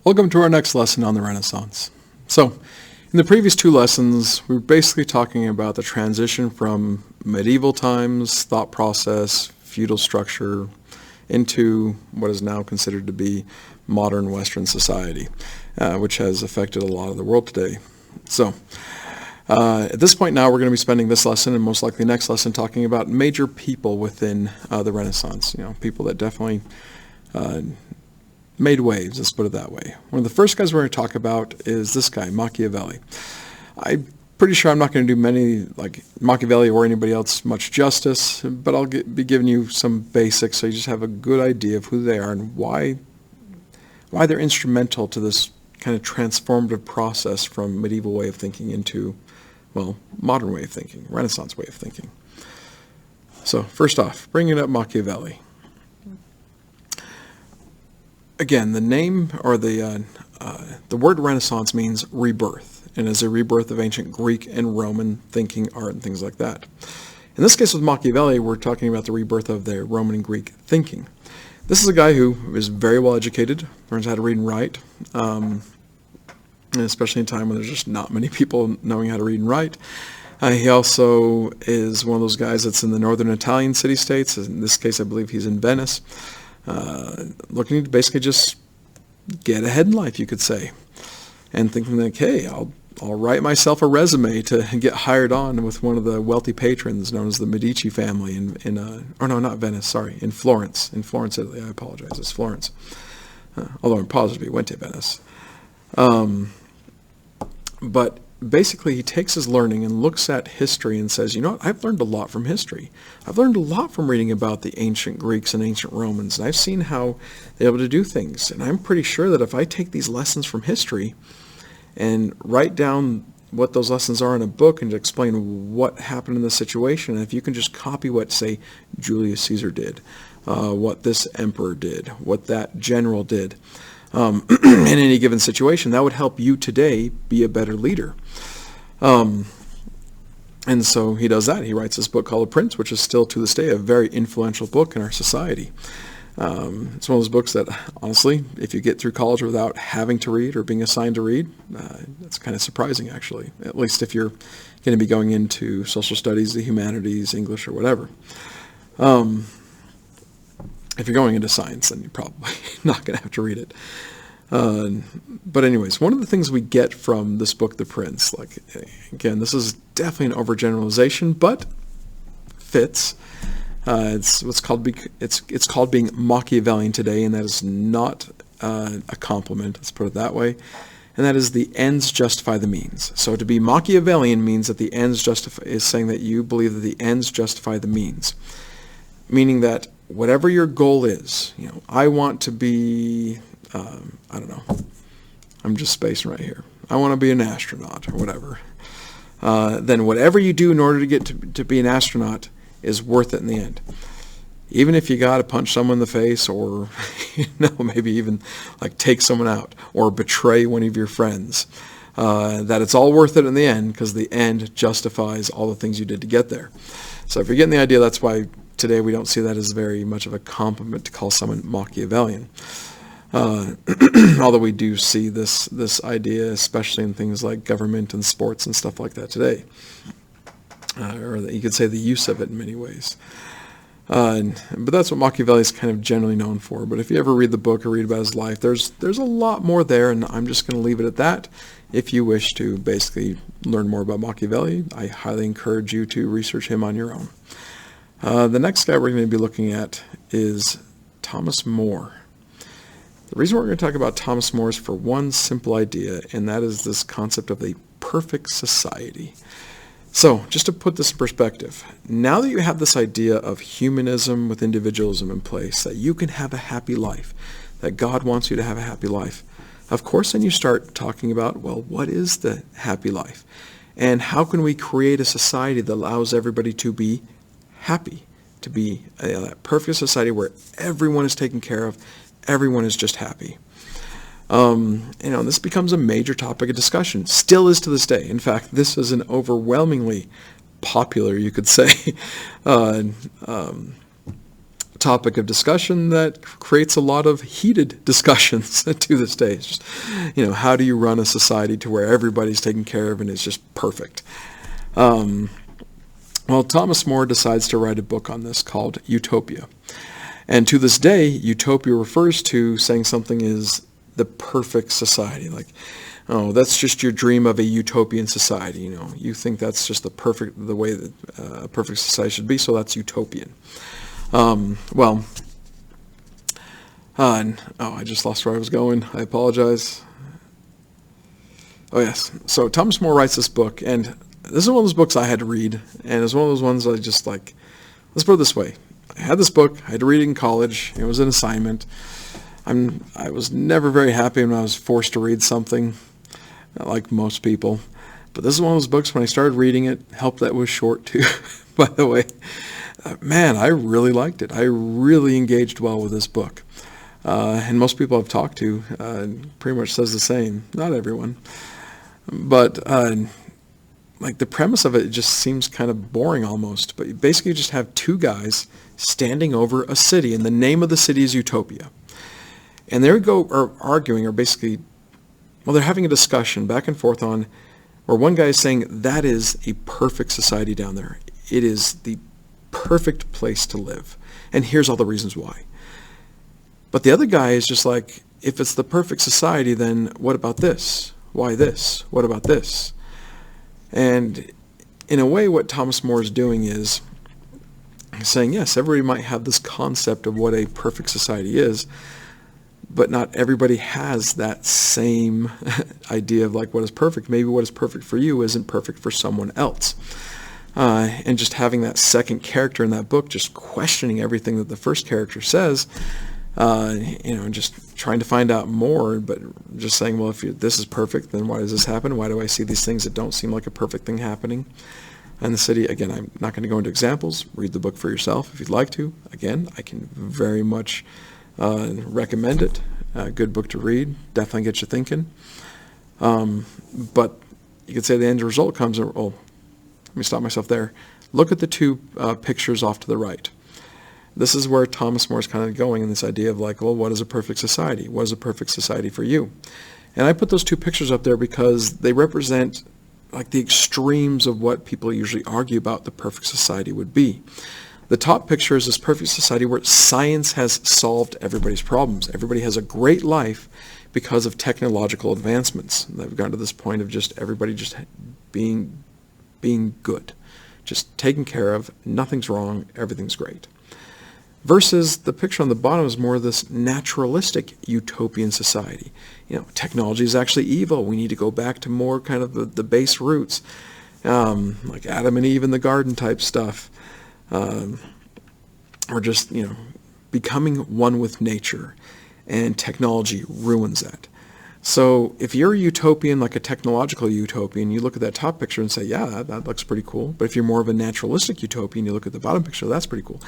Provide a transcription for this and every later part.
Welcome to our next lesson on the Renaissance. So, in the previous two lessons, we were basically talking about the transition from medieval times, thought process, feudal structure, into what is now considered to be modern Western society, which has affected a lot of the world today. So, at this point now, we're going to be spending this lesson and most likely next lesson talking about major people within the Renaissance. People that definitely made waves, let's put it that way. One of the first guys we're going to talk about is this guy, Machiavelli. I'm pretty sure I'm not going to do many, like Machiavelli or anybody else, much justice, but I'll be giving you some basics so you just have a good idea of who they are and why they're instrumental to this kind of transformative process from medieval way of thinking into, modern way of thinking, Renaissance way of thinking. So first off, bringing up Machiavelli. Again, the name or the word Renaissance means rebirth, and is a rebirth of ancient Greek and Roman thinking, art, and things like that. In this case with Machiavelli, we're talking about the rebirth of the Roman and Greek thinking. This is a guy who is very well educated, learns how to read and write, and especially in a time when there's just not many people knowing how to read and write. He also is one of those guys that's in the northern Italian city-states. In this case, I believe he's in Venice. Looking to basically just get ahead in life, you could say, and thinking like, hey, I'll write myself a resume to get hired on with one of the wealthy patrons known as the Medici family in Florence, Italy. I apologize, it's Florence. Although I'm positive he went to Venice. But basically he takes his learning and looks at history and says, you know what, I've learned a lot from history. I've learned a lot from reading about the ancient Greeks and ancient Romans, and I've seen how they're able to do things. And I'm pretty sure that if I take these lessons from history and write down what those lessons are in a book and explain what happened in the situation, and if you can just copy what, say, Julius Caesar did, what this emperor did, what that general did, in any given situation, that would help you today be a better leader. And so he does that. He writes this book called The Prince, which is still to this day a very influential book in our society. It's one of those books that, honestly, if you get through college without having to read or being assigned to read, that's kind of surprising, actually, at least if you're going to be going into social studies, the humanities, English, or whatever. If you're going into science, then you're probably not going to have to read it. But anyways, one of the things we get from this book, The Prince, like, again, this is definitely an overgeneralization, but fits. It's called being Machiavellian today, and that is not a compliment, let's put it that way. And that is the ends justify the means. So to be Machiavellian means that the ends is saying that you believe that the ends justify the means. Meaning that whatever your goal is, I want to be, I'm just spacing right here. I want to be an astronaut or whatever. Then whatever you do in order to get to be an astronaut is worth it in the end. Even if you got to punch someone in the face or, maybe even like take someone out or betray one of your friends, that it's all worth it in the end because the end justifies all the things you did to get there. So if you're getting the idea, that's why today we don't see that as very much of a compliment to call someone Machiavellian. Although we do see this idea, especially in things like government and sports and stuff like that today. Or you could say the use of it in many ways. But that's what Machiavelli is kind of generally known for. But if you ever read the book or read about his life, there's a lot more there, and I'm just going to leave it at that. If you wish to basically learn more about Machiavelli, I highly encourage you to research him on your own. The next guy we're going to be looking at is Thomas More. The reason we're going to talk about Thomas More is for one simple idea, and that is this concept of a perfect society. So, just to put this in perspective, now that you have this idea of humanism with individualism in place, that you can have a happy life, that God wants you to have a happy life, of course then you start talking about, what is the happy life? And how can we create a society that allows everybody to be happy, to be a perfect society where everyone is taken care of, everyone is just happy. This becomes a major topic of discussion, still is to this day. In fact, this is an overwhelmingly popular, you could say, topic of discussion that creates a lot of heated discussions to this day. It's just, how do you run a society to where everybody's taken care of and it's just perfect? Well, Thomas More decides to write a book on this called Utopia. And to this day, Utopia refers to saying something is the perfect society. Like, oh, that's just your dream of a utopian society. You think that's just the way that a perfect society should be, so that's utopian. I just lost where I was going. I apologize. Oh, yes. So Thomas More writes this book, and this is one of those books I had to read, and it's one of those ones I just like, let's put it this way. I had this book, I had to read it in college, it was an assignment. I was never very happy when I was forced to read something, like most people. But this is one of those books, when I started reading it, helped that it was short too, by the way. Man, I really liked it. I really engaged well with this book. And most people I've talked to pretty much says the same. Not everyone. But like the premise of it just seems kind of boring almost. But you basically just have two guys standing over a city, and the name of the city is Utopia. And they are arguing, or basically, they're having a discussion back and forth on, where one guy is saying that is a perfect society down there. It is the perfect place to live. And here's all the reasons why. But the other guy is just like, if it's the perfect society, then what about this? Why this? What about this? And in a way, what Thomas More is doing is saying, yes, everybody might have this concept of what a perfect society is, but not everybody has that same idea of like what is perfect. Maybe what is perfect for you isn't perfect for someone else. And just having that second character in that book, just questioning everything that the first character says, just trying to find out more, but just saying, well, if this is perfect, then why does this happen? Why do I see these things that don't seem like a perfect thing happening in the city? Again, I'm not going to go into examples. Read the book for yourself if you'd like to. Again, I can very much recommend it. A good book to read. Definitely gets you thinking. But you could say the end result comes, let me stop myself there. Look at the two pictures off to the right. This is where Thomas More is kind of going in this idea of like, well, what is a perfect society? What is a perfect society for you? And I put those two pictures up there because they represent like the extremes of what people usually argue about the perfect society would be. The top picture is this perfect society where science has solved everybody's problems. Everybody has a great life because of technological advancements. They've gotten to this point of just everybody just being good, just taken care of, nothing's wrong, everything's great. Versus the picture on the bottom is more of this naturalistic utopian society. Technology is actually evil. We need to go back to more kind of the base roots, like Adam and Eve in the garden type stuff. Or just, becoming one with nature, and technology ruins that. So if you're a utopian, like a technological utopian, you look at that top picture and say, yeah, that looks pretty cool. But if you're more of a naturalistic utopian, you look at the bottom picture, that's pretty cool.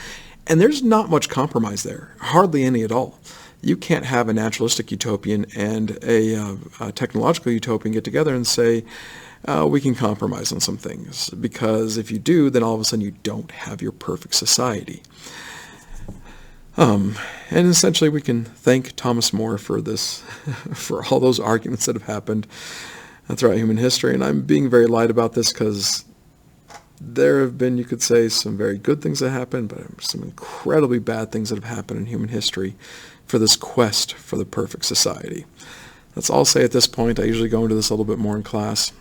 And there's not much compromise there, hardly any at all. You can't have a naturalistic utopian and a technological utopian get together and say, we can compromise on some things. Because if you do, then all of a sudden you don't have your perfect society. And essentially we can thank Thomas More for this, for all those arguments that have happened throughout human history. And I'm being very light about this because there have been, you could say, some very good things that happened, but some incredibly bad things that have happened in human history for this quest for the perfect society. That's all I'll say at this point. I usually go into this a little bit more in class.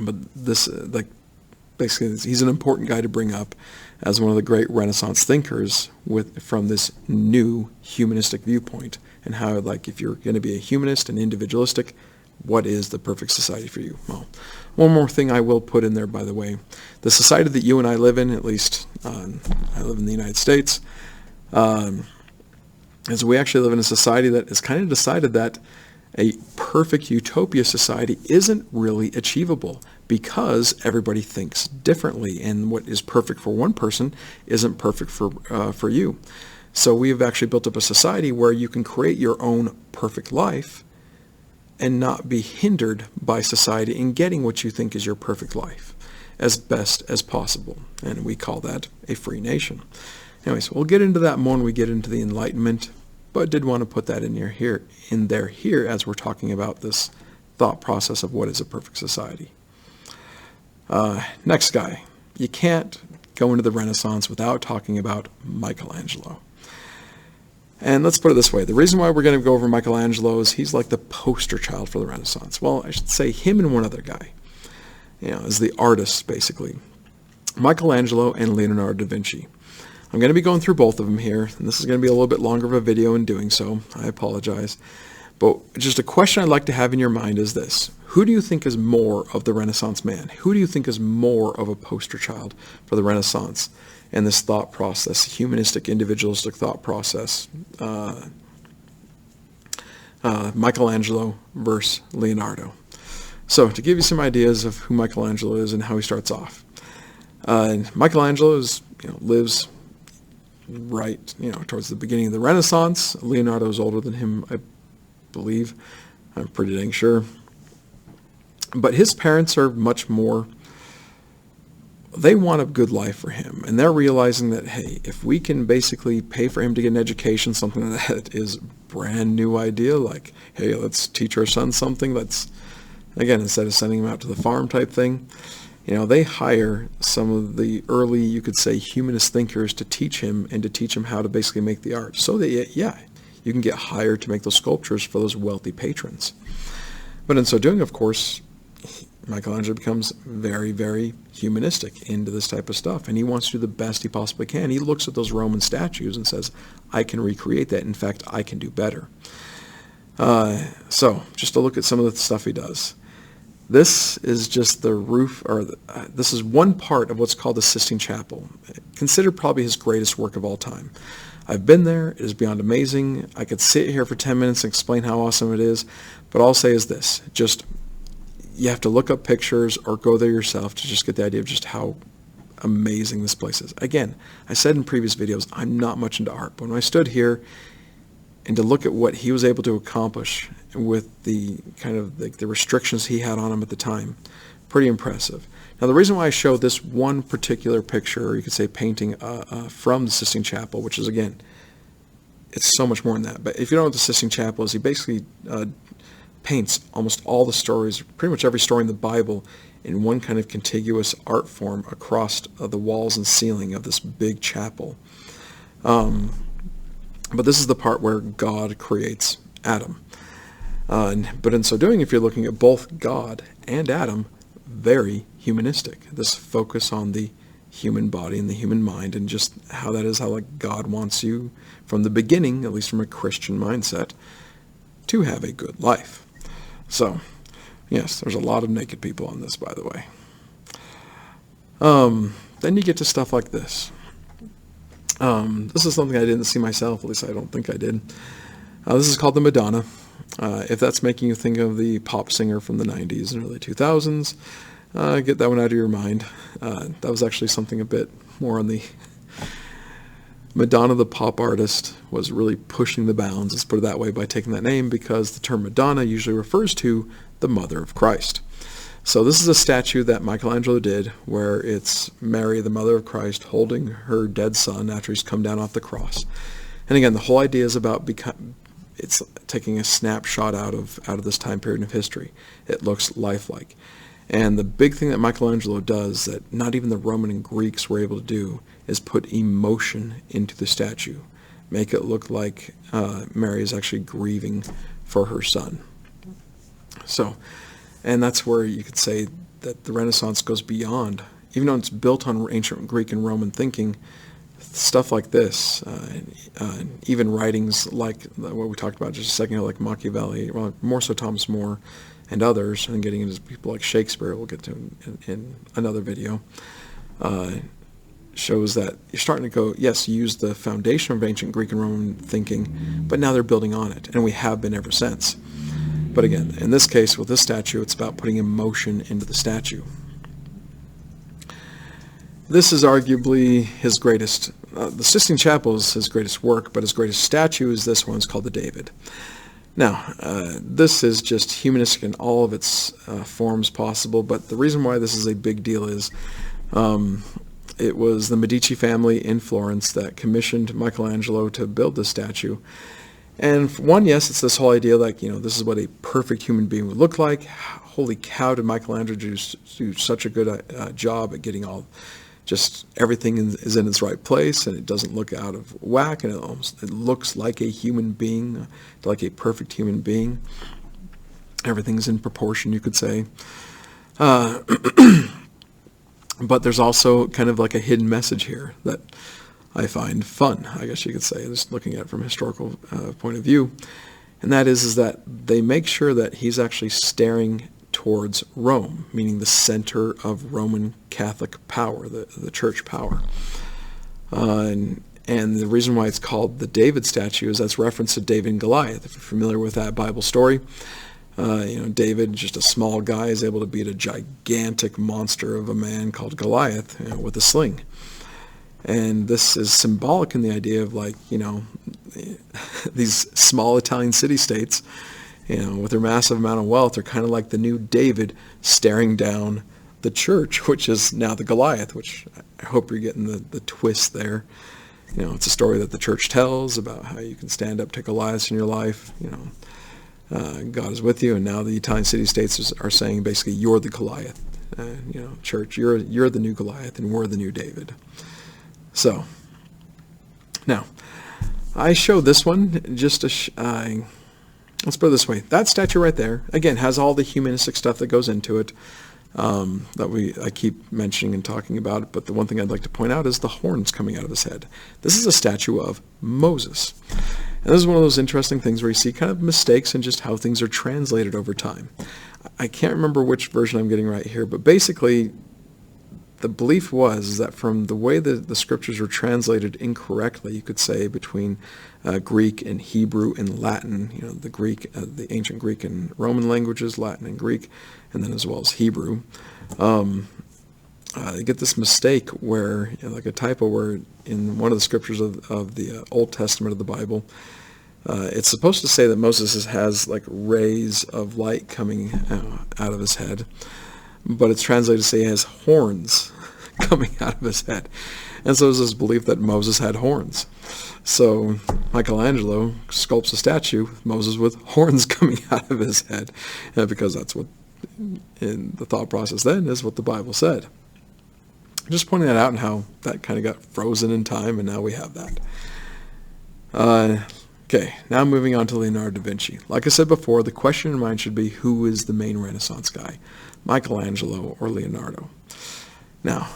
But this, basically, he's an important guy to bring up as one of the great Renaissance thinkers from this new humanistic viewpoint, and how, if you're going to be a humanist and individualistic, what is the perfect society for you? Well, one more thing I will put in there, by the way. The society that you and I live in, at least I live in the United States, is we actually live in a society that has kind of decided that a perfect utopia society isn't really achievable because everybody thinks differently, and what is perfect for one person isn't perfect for you. So we've actually built up a society where you can create your own perfect life and not be hindered by society in getting what you think is your perfect life as best as possible. And we call that a free nation. Anyways, we'll get into that more when we get into the Enlightenment, but did want to put that in there as we're talking about this thought process of what is a perfect society. Next guy. You can't go into the Renaissance without talking about Michelangelo. And let's put it this way. The reason why we're going to go over Michelangelo is he's like the poster child for the Renaissance. Well, I should say him and one other guy, as the artists, basically. Michelangelo and Leonardo da Vinci. I'm going to be going through both of them here, and this is going to be a little bit longer of a video in doing so. I apologize. But just a question I'd like to have in your mind is this. Who do you think is more of the Renaissance man? Who do you think is more of a poster child for the Renaissance and this thought process, humanistic, individualistic thought process? Michelangelo versus Leonardo. So to give you some ideas of who Michelangelo is and how he starts off. Michelangelo lives right, towards the beginning of the Renaissance. Leonardo is older than him, I believe. I'm pretty dang sure. But his parents are much more, they want a good life for him. And they're realizing that, hey, if we can basically pay for him to get an education, something that is a brand new idea, like, hey, let's teach our son something that's, again, instead of sending him out to the farm type thing, they hire some of the early, you could say, humanist thinkers to teach him and to teach him how to basically make the art. So that, you can get hired to make those sculptures for those wealthy patrons. But in so doing, of course, Michelangelo becomes very, very humanistic into this type of stuff, and he wants to do the best he possibly can. He looks at those Roman statues and says, I can recreate that. In fact, I can do better. So just to look at some of the stuff he does. This is just the roof, or this is one part of what's called the Sistine Chapel, considered probably his greatest work of all time. I've been there. It is beyond amazing. I could sit here for 10 minutes and explain how awesome it is, but all I'll say is this. Just, you have to look up pictures or go there yourself to just get the idea of just how amazing this place is. Again, I said in previous videos, I'm not much into art, but when I stood here and to look at what he was able to accomplish with the kind of the restrictions he had on him at the time, pretty impressive. Now, the reason why I show this one particular picture, or you could say painting from the Sistine Chapel, which is, again, it's so much more than that. But if you don't know what the Sistine Chapel is, he basically paints almost all the stories, pretty much every story in the Bible, in one kind of contiguous art form across the walls and ceiling of this big chapel. But this is the part where God creates Adam. But in so doing, if you're looking at both God and Adam, very humanistic. This focus on the human body and the human mind, and just how that is how like God wants you from the beginning, at least from a Christian mindset, to have a good life. So, yes, there's a lot of naked people on this, by the way. Then you get to stuff like this. This is something I didn't see myself, at least I don't think I did. This is called the Madonna. If that's making you think of the pop singer from the 90s and early 2000s, get that one out of your mind. That was actually something a bit more on the... Madonna, the pop artist, was really pushing the bounds, let's put it that way, by taking that name, because the term Madonna usually refers to the mother of Christ. So this is a statue that Michelangelo did, where it's Mary, the mother of Christ, holding her dead son after he's come down off the cross. And again, the whole idea is about it's taking a snapshot out of this time period of history. It looks lifelike. And the big thing that Michelangelo does that not even the Roman and Greeks were able to do is put emotion into the statue. Make it look like Mary is actually grieving for her son. So, and that's where you could say that the Renaissance goes beyond, even though it's built on ancient Greek and Roman thinking, stuff like this, even writings like what we talked about just a second ago, like Machiavelli, well, more so Thomas More and others, and getting into people like Shakespeare, we'll get to in another video, shows that you're starting to go, yes, use the foundation of ancient Greek and Roman thinking, but now they're building on it, and we have been ever since. But again, in this case, with this statue, it's about putting emotion into the statue. This is arguably his greatest, the Sistine Chapel is his greatest work, but his greatest statue is this one. It's called the David. Now, this is just humanistic in all of its forms possible, but the reason why this is a big deal is it was the Medici family in Florence that commissioned Michelangelo to build this statue. And for one, yes, it's this whole idea like, this is what a perfect human being would look like. Holy cow, did Michelangelo do such a good job at getting just everything is in its right place, and it doesn't look out of whack, and it looks like a human being, like a perfect human being. Everything's in proportion, you could say. But there's also kind of like a hidden message here that I find fun, I guess you could say, just looking at it from a historical point of view. And that is that they make sure that he's actually staring towards Rome, meaning the center of Roman Catholic power, the church power. And the reason why it's called the David statue is that's reference to David and Goliath. If you're familiar with that Bible story, David, just a small guy, is able to beat a gigantic monster of a man called Goliath with a sling. And this is symbolic in the idea of these small Italian city-states, with their massive amount of wealth, are kind of like the new David staring down the church, which is now the Goliath, which I hope you're getting the twist there. It's a story that the church tells about how you can stand up to Goliath in your life. God is with you, and now the Italian city-states are saying basically you're the Goliath. Church, you're the new Goliath, and we're the new David. So, now, I showed this one just to let's put it this way. That statue right there, again, has all the humanistic stuff that goes into it that I keep mentioning and talking about. But the one thing I'd like to point out is the horns coming out of his head. This is a statue of Moses. And this is one of those interesting things where you see kind of mistakes in just how things are translated over time. I can't remember which version I'm getting right here, but basically the belief was that from the way the scriptures were translated incorrectly, you could say, between Greek and Hebrew and Latin, the Greek, the ancient Greek and Roman languages, Latin and Greek, and then as well as Hebrew. You get this mistake where, like a typo, where in one of the scriptures of the Old Testament of the Bible, it's supposed to say that Moses has like rays of light coming out of his head, but it's translated to say he has horns coming out of his head. And so there's this belief that Moses had horns. So Michelangelo sculpts a statue of Moses with horns coming out of his head, because that's what, in the thought process then, is what the Bible said. Just pointing that out and how that kind of got frozen in time, and now we have that. Okay, now moving on to Leonardo da Vinci. Like I said before, the question in mind should be, who is the main Renaissance guy? Michelangelo or Leonardo? Now,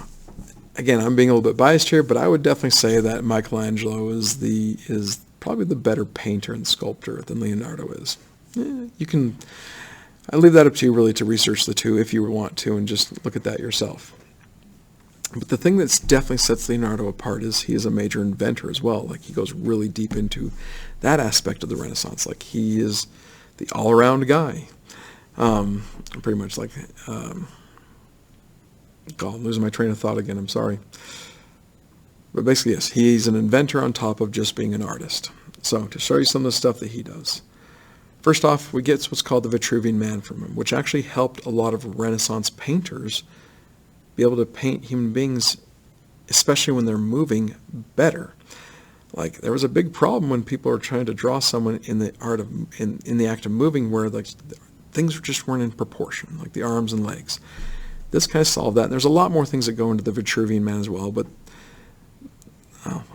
again, I'm being a little bit biased here, but I would definitely say that Michelangelo is probably the better painter and sculptor than Leonardo is. I leave that up to you really to research the two if you want to and just look at that yourself. But the thing that definitely sets Leonardo apart is he is a major inventor as well. Like, he goes really deep into that aspect of the Renaissance. Like, he is the all-around guy. Pretty much like, God, I'm losing my train of thought again, I'm sorry. But basically, yes, he's an inventor on top of just being an artist. So, to show you some of the stuff that he does. First off, we get what's called the Vitruvian Man from him, which actually helped a lot of Renaissance painters be able to paint human beings, especially when they're moving, better. Like, there was a big problem when people were trying to draw someone in the act of moving, where like things just weren't in proportion, like the arms and legs. This kind of solved that. And there's a lot more things that go into the Vitruvian Man as well, but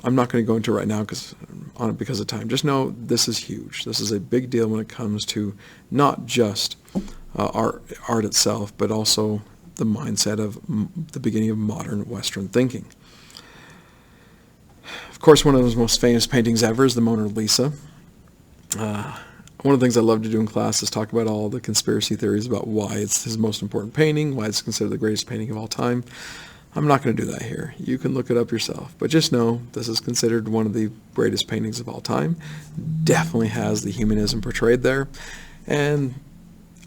I'm not going to go into it right now because of time. Just know this is huge. This is a big deal when it comes to not just art itself, but also the mindset of the beginning of modern Western thinking. Of course, one of his most famous paintings ever is the Mona Lisa. One of the things I love to do in class is talk about all the conspiracy theories about why it's his most important painting, why it's considered the greatest painting of all time. I'm not going to do that here. You can look it up yourself. But just know this is considered one of the greatest paintings of all time. Definitely has the humanism portrayed there. And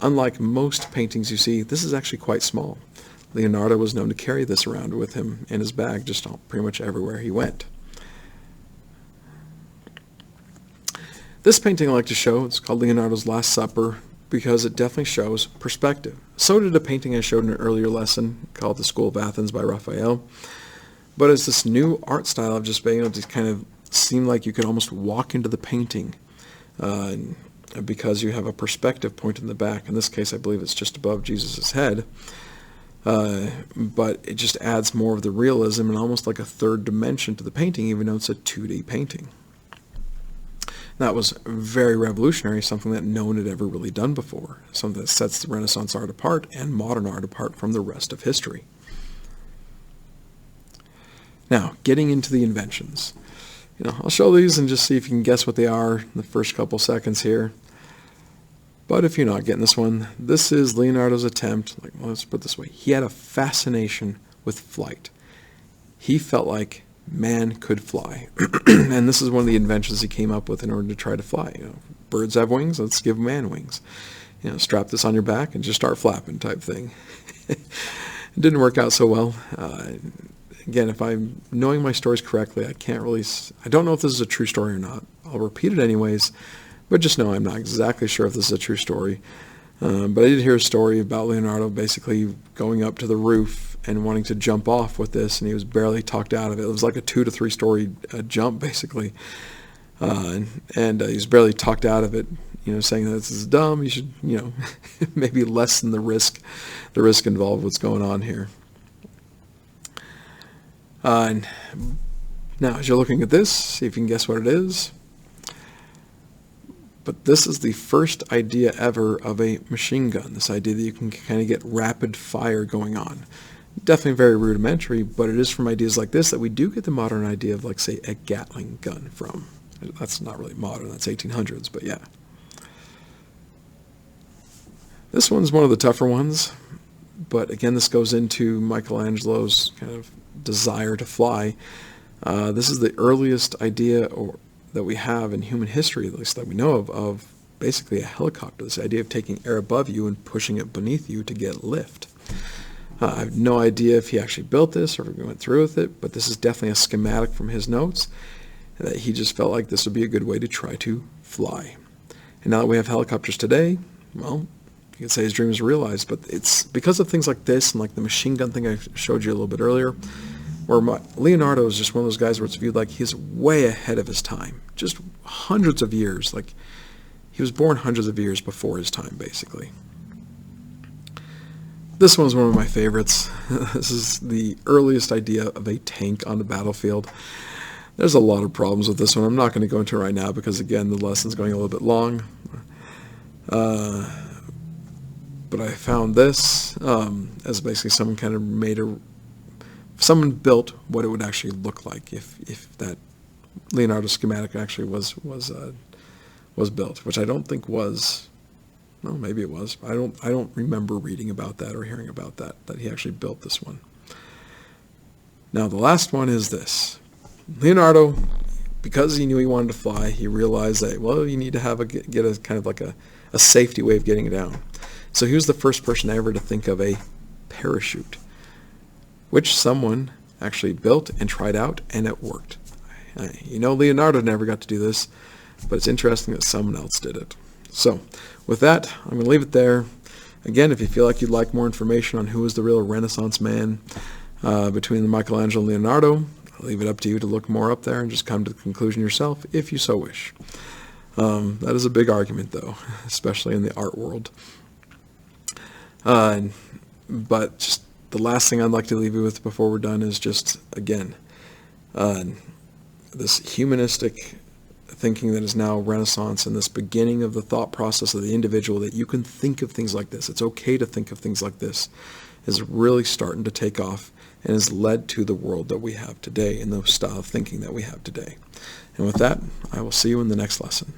unlike most paintings you see, this is actually quite small. Leonardo was known to carry this around with him in his bag just pretty much everywhere he went. This painting I like to show, it's called Leonardo's Last Supper, because it definitely shows perspective. So did a painting I showed in an earlier lesson called The School of Athens by Raphael. but it's this new art style of just being able to kind of seem like you could almost walk into the painting because you have a perspective point in the back. In this case, I believe it's just above Jesus' head. But it just adds more of the realism and almost like a third dimension to the painting, even though it's a 2D painting. That was very revolutionary, something that no one had ever really done before, something that sets the Renaissance art apart and modern art apart from the rest of history. Now, getting into the inventions. I'll show these and just see if you can guess what they are in the first couple seconds here. But if you're not getting this one, this is Leonardo's attempt. Let's put it this way. He had a fascination with flight. He felt like man could fly. And this is one of the inventions he came up with in order to try to fly. Birds have wings, let's give man wings. Strap this on your back and just start flapping type thing. It didn't work out so well. Again, if I'm knowing my stories correctly, I don't know if this is a true story or not. I'll repeat it anyways, but just know I'm not exactly sure if this is a true story. But I did hear a story about Leonardo basically going up to the roof and wanting to jump off with this, and he was barely talked out of it. It was like a 2 to 3 story jump, basically. And he was barely talked out of it, saying that this is dumb. You should, maybe lessen the risk involved, what's going on here. And now, as you're looking at this, see if you can guess what it is. But this is the first idea ever of a machine gun, this idea that you can kind of get rapid fire going on. Definitely very rudimentary, but it is from ideas like this that we do get the modern idea of, like, say, a Gatling gun from. That's not really modern, that's 1800s, but yeah. This one's one of the tougher ones, but again, this goes into Michelangelo's kind of desire to fly. This is the earliest idea that we have in human history, at least that we know of basically a helicopter. This idea of taking air above you and pushing it beneath you to get lift. I have no idea if he actually built this or if he went through with it, but this is definitely a schematic from his notes that he just felt like this would be a good way to try to fly. And now that we have helicopters today, well, you could say his dream was realized, but it's because of things like this and like the machine gun thing I showed you a little bit earlier, where Leonardo is just one of those guys where it's viewed like he's way ahead of his time, just hundreds of years. Like, he was born hundreds of years before his time, basically. This one's one of my favorites. This is the earliest idea of a tank on the battlefield. There's a lot of problems with this one. I'm not going to go into it right now because, again, the lesson's going a little bit long. But I found this as basically someone kind of someone built what it would actually look like if that Leonardo schematic actually was built, which I don't think was. No, maybe it was. I don't remember reading about that or hearing about that he actually built this one. Now the last one is this. Leonardo, because he knew he wanted to fly, he realized that, well, you need to get a kind of like a safety way of getting down. So he was the first person ever to think of a parachute, which someone actually built and tried out, and it worked. Leonardo never got to do this, but it's interesting that someone else did it. So with that, I'm going to leave it there. Again, if you feel like you'd like more information on who was the real Renaissance man between Michelangelo and Leonardo, I'll leave it up to you to look more up there and just come to the conclusion yourself if you so wish. That is a big argument, though, especially in the art world. But just the last thing I'd like to leave you with before we're done is just, again, this humanistic thinking that is now Renaissance and this beginning of the thought process of the individual, that you can think of things like this. It's okay to think of things like this, is really starting to take off and has led to the world that we have today and the style of thinking that we have today. And with that, I will see you in the next lesson.